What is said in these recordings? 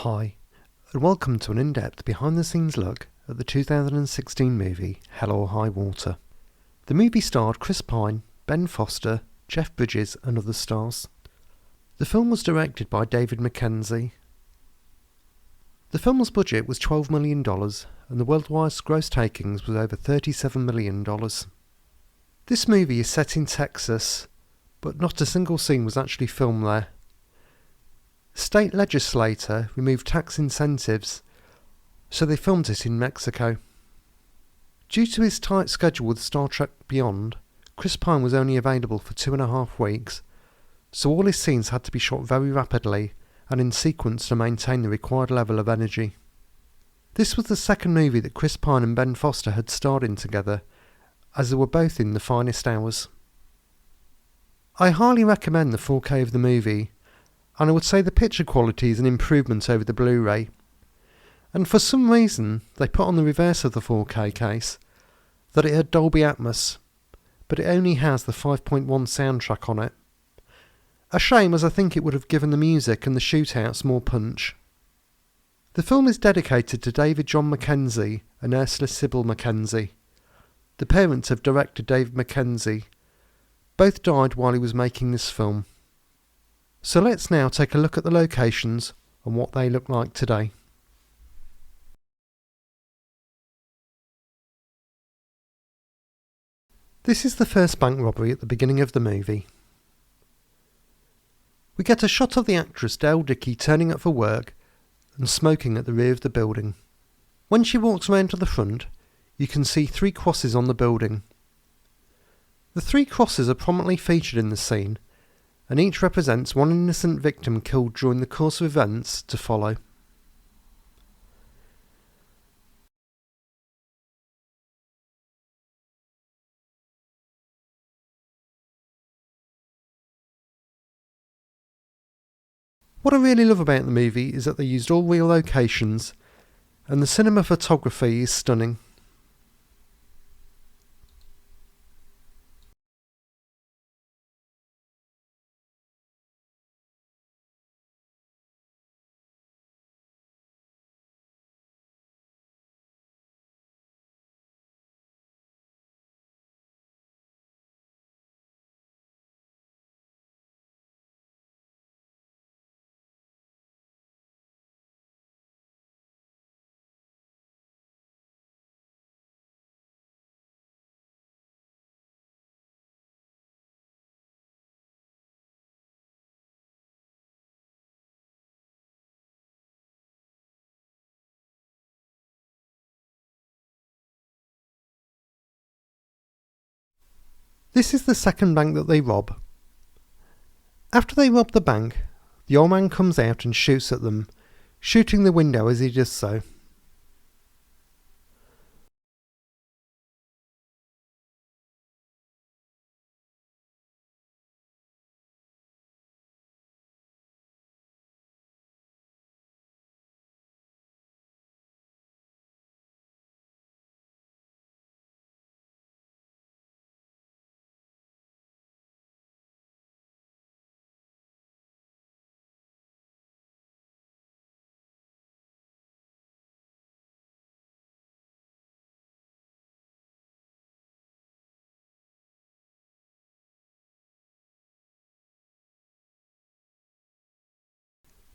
Hi, and welcome to an in-depth behind-the-scenes look at the 2016 movie Hell or High Water. The movie starred Chris Pine, Ben Foster, Jeff Bridges and other stars. The film was directed by David Mackenzie. The film's budget was $12 million and the worldwide gross takings was over $37 million. This movie is set in Texas, but not a single scene was actually filmed there. State legislator removed tax incentives, so they filmed it in Mexico. Due to his tight schedule with Star Trek Beyond, Chris Pine was only available for 2.5 weeks, so all his scenes had to be shot very rapidly and in sequence to maintain the required level of energy. This was the second movie that Chris Pine and Ben Foster had starred in together, as they were both in the finest hours. I highly recommend the 4K of the movie, and I would say the picture quality is an improvement over the Blu-ray. And for some reason, they put on the reverse of the 4K case that it had Dolby Atmos, but it only has the 5.1 soundtrack on it. A shame, as I think it would have given the music and the shootouts more punch. The film is dedicated to David John Mackenzie and Ursula Sybil Mackenzie, the parents of director David Mackenzie. Both died while he was making this film. So let's now take a look at the locations and what they look like today. This is the first bank robbery at the beginning of the movie. We get a shot of the actress Dale Dickey turning up for work and smoking at the rear of the building. When she walks around to the front, you can see 3 crosses on the building. The 3 crosses are prominently featured in the scene, and each represents one innocent victim killed during the course of events to follow. What I really love about the movie is that they used all real locations, and the cinema photography is stunning. This is the second bank that they rob. After they rob the bank, the old man comes out and shoots at them, shooting the window as he does so.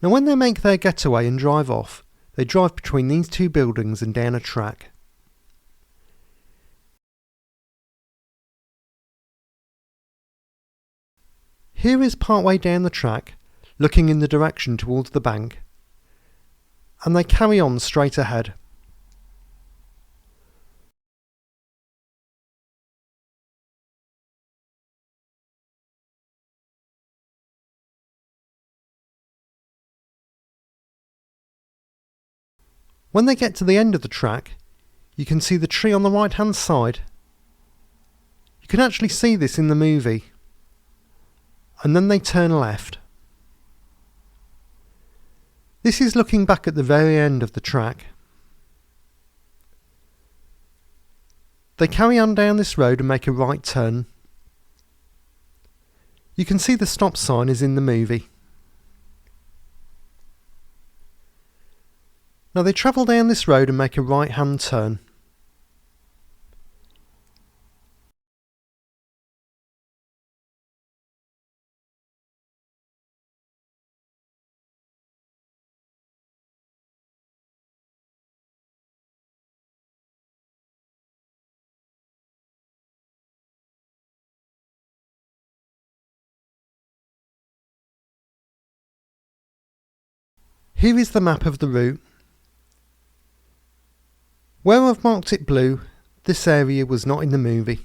Now when they make their getaway and drive off, they drive between these 2 buildings and down a track. Here is partway down the track, looking in the direction towards the bank, and they carry on straight ahead. When they get to the end of the track, you can see the tree on the right hand side. You can actually see this in the movie. And then they turn left. This is looking back at the very end of the track. They carry on down this road and make a right turn. You can see the stop sign is in the movie. Now they travel down this road and make a right-hand turn. Here is the map of the route. Where I've marked it blue, this area was not in the movie.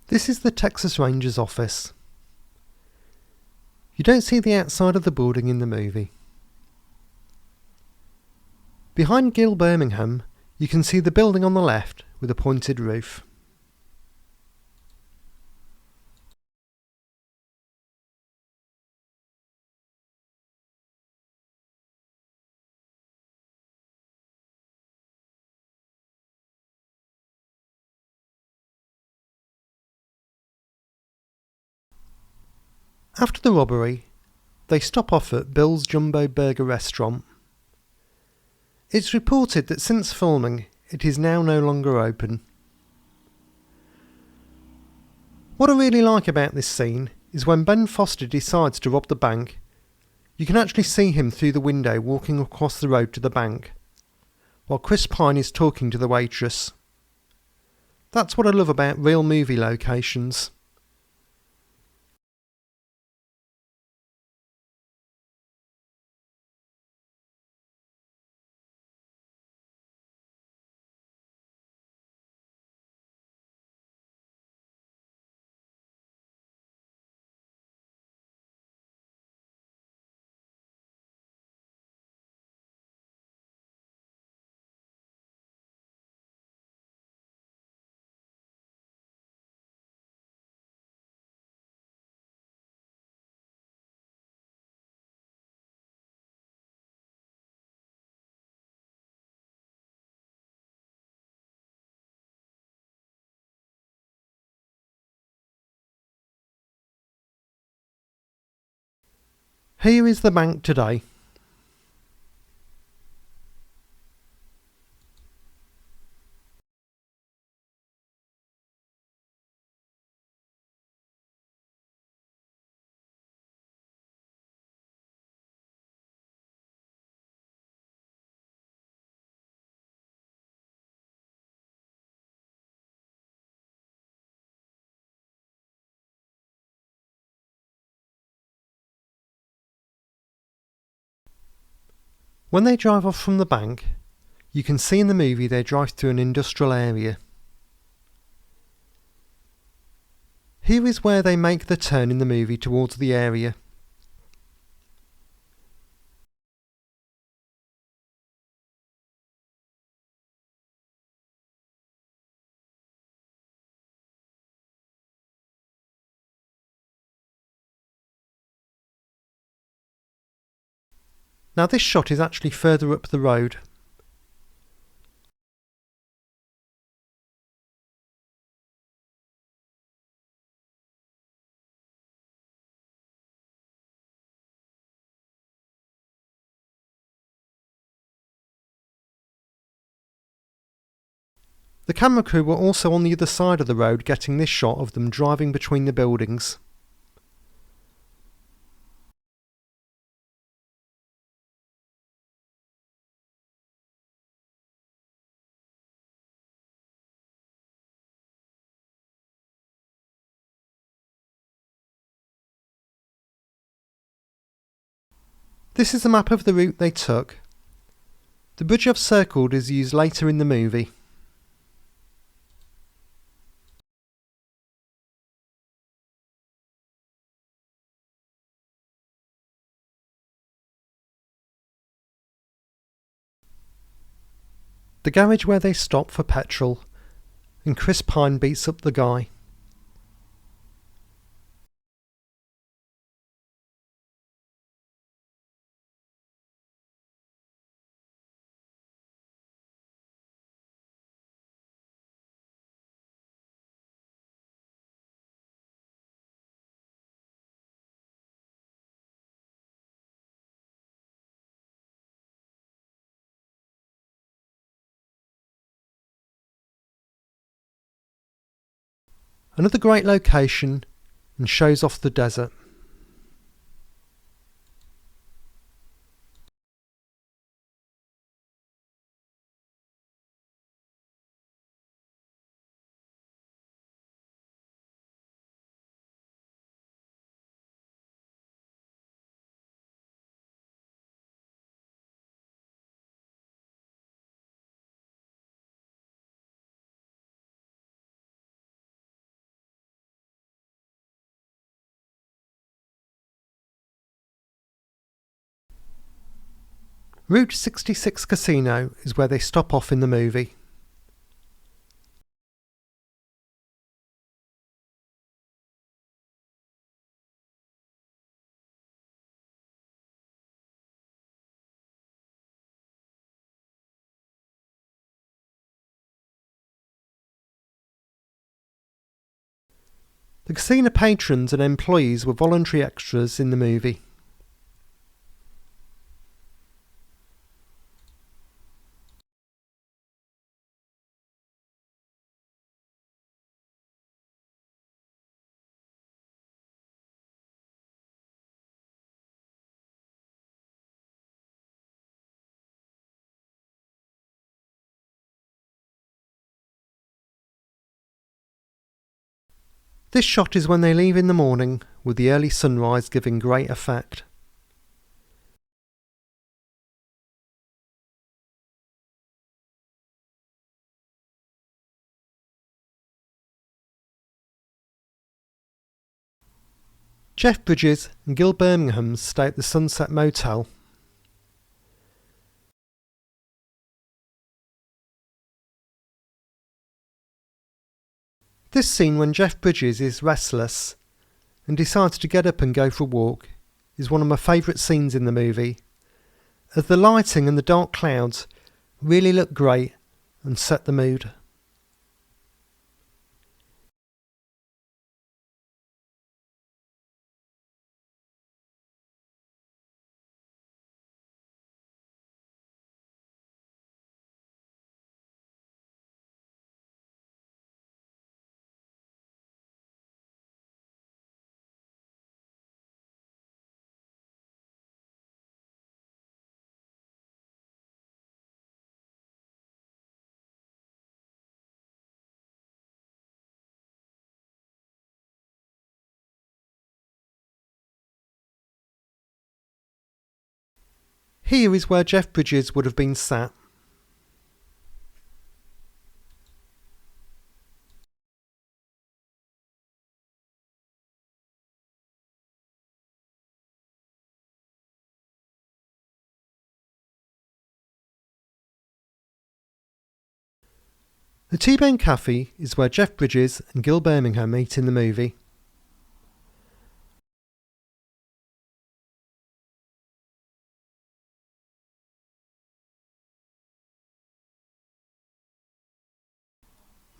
This is the Texas Rangers office. You don't see the outside of the building in the movie. Behind Gil Birmingham, you can see the building on the left with a pointed roof. After the robbery, they stop off at Bill's Jumbo Burger restaurant. It's reported that since filming, it is now no longer open. What I really like about this scene is when Ben Foster decides to rob the bank, you can actually see him through the window walking across the road to the bank, while Chris Pine is talking to the waitress. That's what I love about real movie locations. Here is the bank today. When they drive off from the bank, you can see in the movie they drive through an industrial area. Here is where they make the turn in the movie towards the area. Now this shot is actually further up the road. The camera crew were also on the other side of the road getting this shot of them driving between the buildings. This is a map of the route they took. The bridge I've circled is used later in the movie. The garage where they stop for petrol, and Chris Pine beats up the guy. Another great location and shows off the desert. Route 66 Casino is where they stop off in the movie. The casino patrons and employees were voluntary extras in the movie. This shot is when they leave in the morning, with the early sunrise giving great effect. Jeff Bridges and Gil Birmingham stay at the Sunset Motel. This scene when Jeff Bridges is restless and decides to get up and go for a walk is one of my favourite scenes in the movie, as the lighting and the dark clouds really look great and set the mood. Here is where Jeff Bridges would have been sat. The T-Bone Cafe is where Jeff Bridges and Gil Birmingham meet in the movie.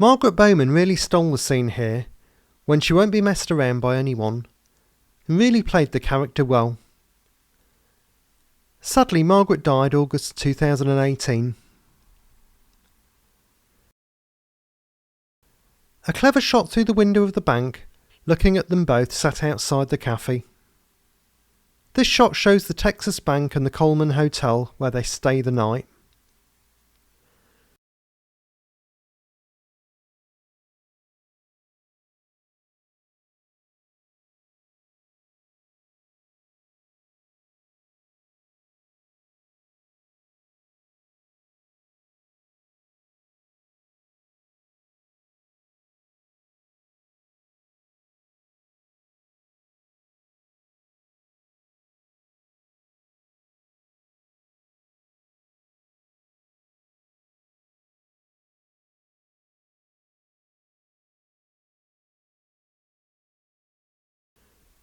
Margaret Bowman really stole the scene here, when she won't be messed around by anyone, and really played the character well. Sadly, Margaret died August 2018. A clever shot through the window of the bank, looking at them both sat outside the cafe. This shot shows the Texas Bank and the Coleman Hotel where they stay the night.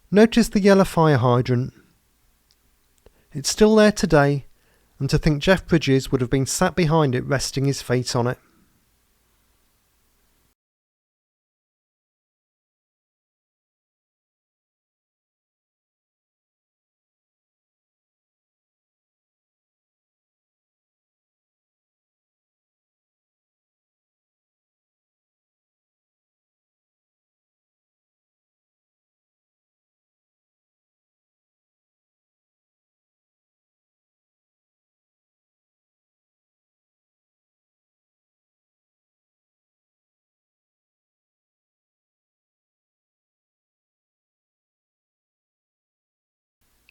Notice the yellow fire hydrant. It's still there today, and to think Jeff Bridges would have been sat behind it resting his feet on it.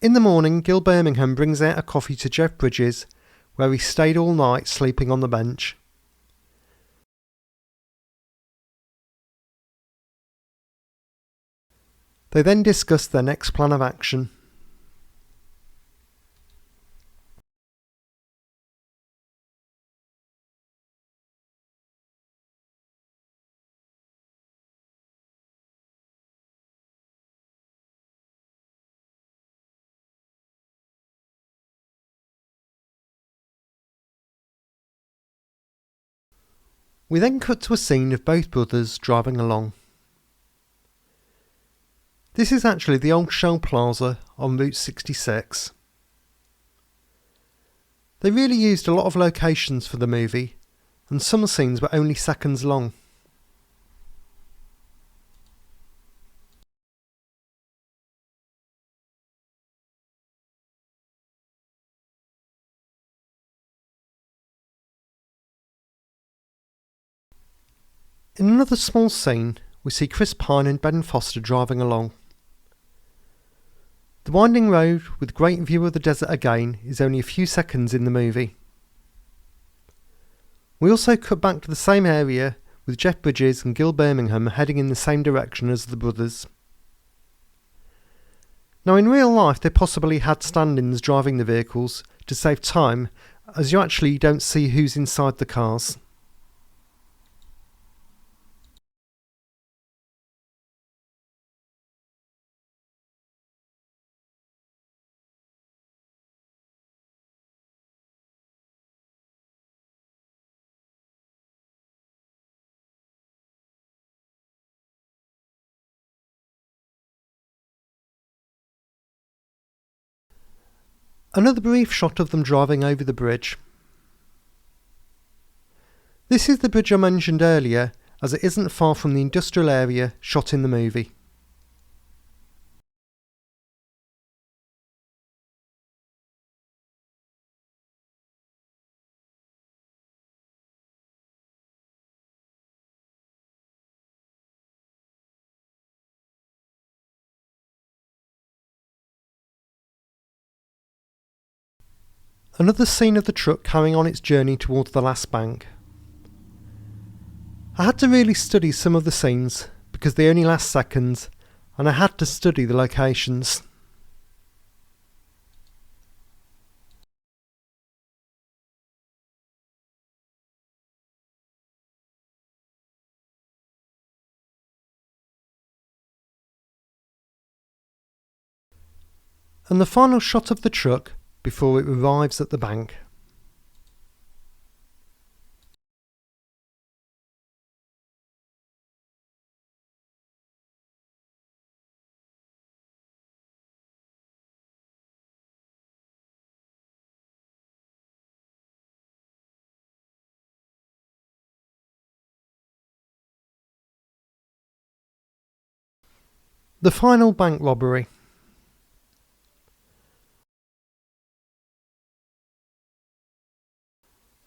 In the morning, Gil Birmingham brings out a coffee to Jeff Bridges, where he stayed all night sleeping on the bench. They then discuss their next plan of action. We then cut to a scene of both brothers driving along. This is actually the old Shell Plaza on Route 66. They really used a lot of locations for the movie, and some scenes were only seconds long. In another small scene, we see Chris Pine and Ben Foster driving along. The winding road with great view of the desert again is only a few seconds in the movie. We also cut back to the same area with Jeff Bridges and Gil Birmingham heading in the same direction as the brothers. Now in real life they possibly had stand-ins driving the vehicles to save time, as you actually don't see who's inside the cars. Another brief shot of them driving over the bridge. This is the bridge I mentioned earlier, as it isn't far from the industrial area shot in the movie. Another scene of the truck carrying on its journey towards the last bank. I had to really study some of the scenes because they only last seconds, and I had to study the locations. And the final shot of the truck before it arrives at the bank. The final bank robbery.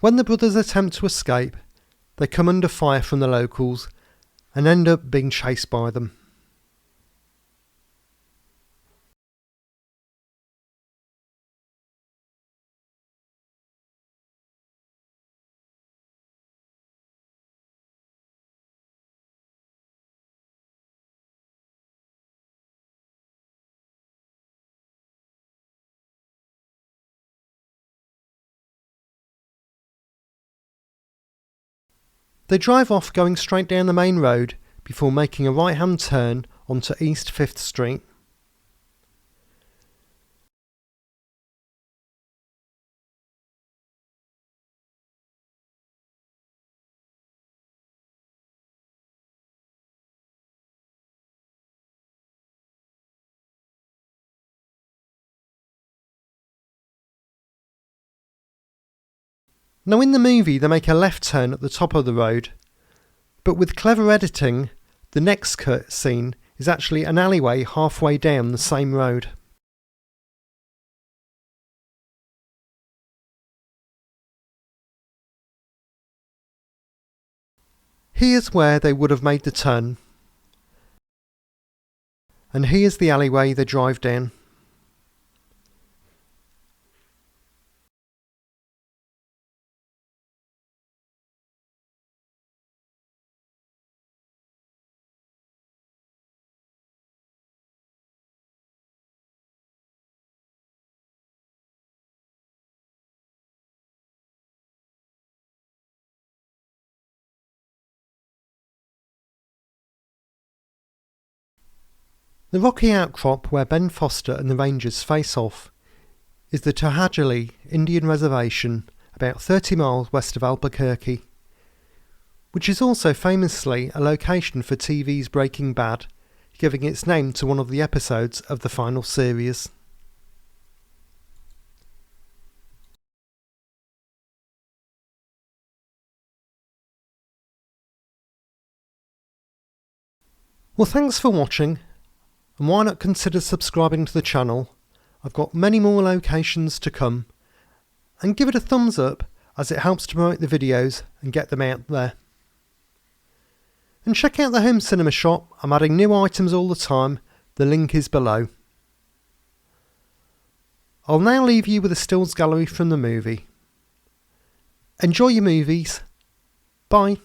When the brothers attempt to escape, they come under fire from the locals and end up being chased by them. They drive off going straight down the main road before making a right-hand turn onto East 5th Street. Now in the movie they make a left turn at the top of the road, but with clever editing, the next cut scene is actually an alleyway halfway down the same road. Here's where they would have made the turn, and here's the alleyway they drive down. The rocky outcrop where Ben Foster and the Rangers face off is the Tohajali Indian Reservation, about 30 miles west of Albuquerque, which is also famously a location for TV's Breaking Bad, giving its name to one of the episodes of the final series. Well, thanks for watching, and why not consider subscribing to the channel? I've got many more locations to come, and give it a thumbs up as it helps to promote the videos and get them out there. And check out the home cinema shop, I'm adding new items all the time, the link is below. I'll now leave you with a stills gallery from the movie. Enjoy your movies, bye.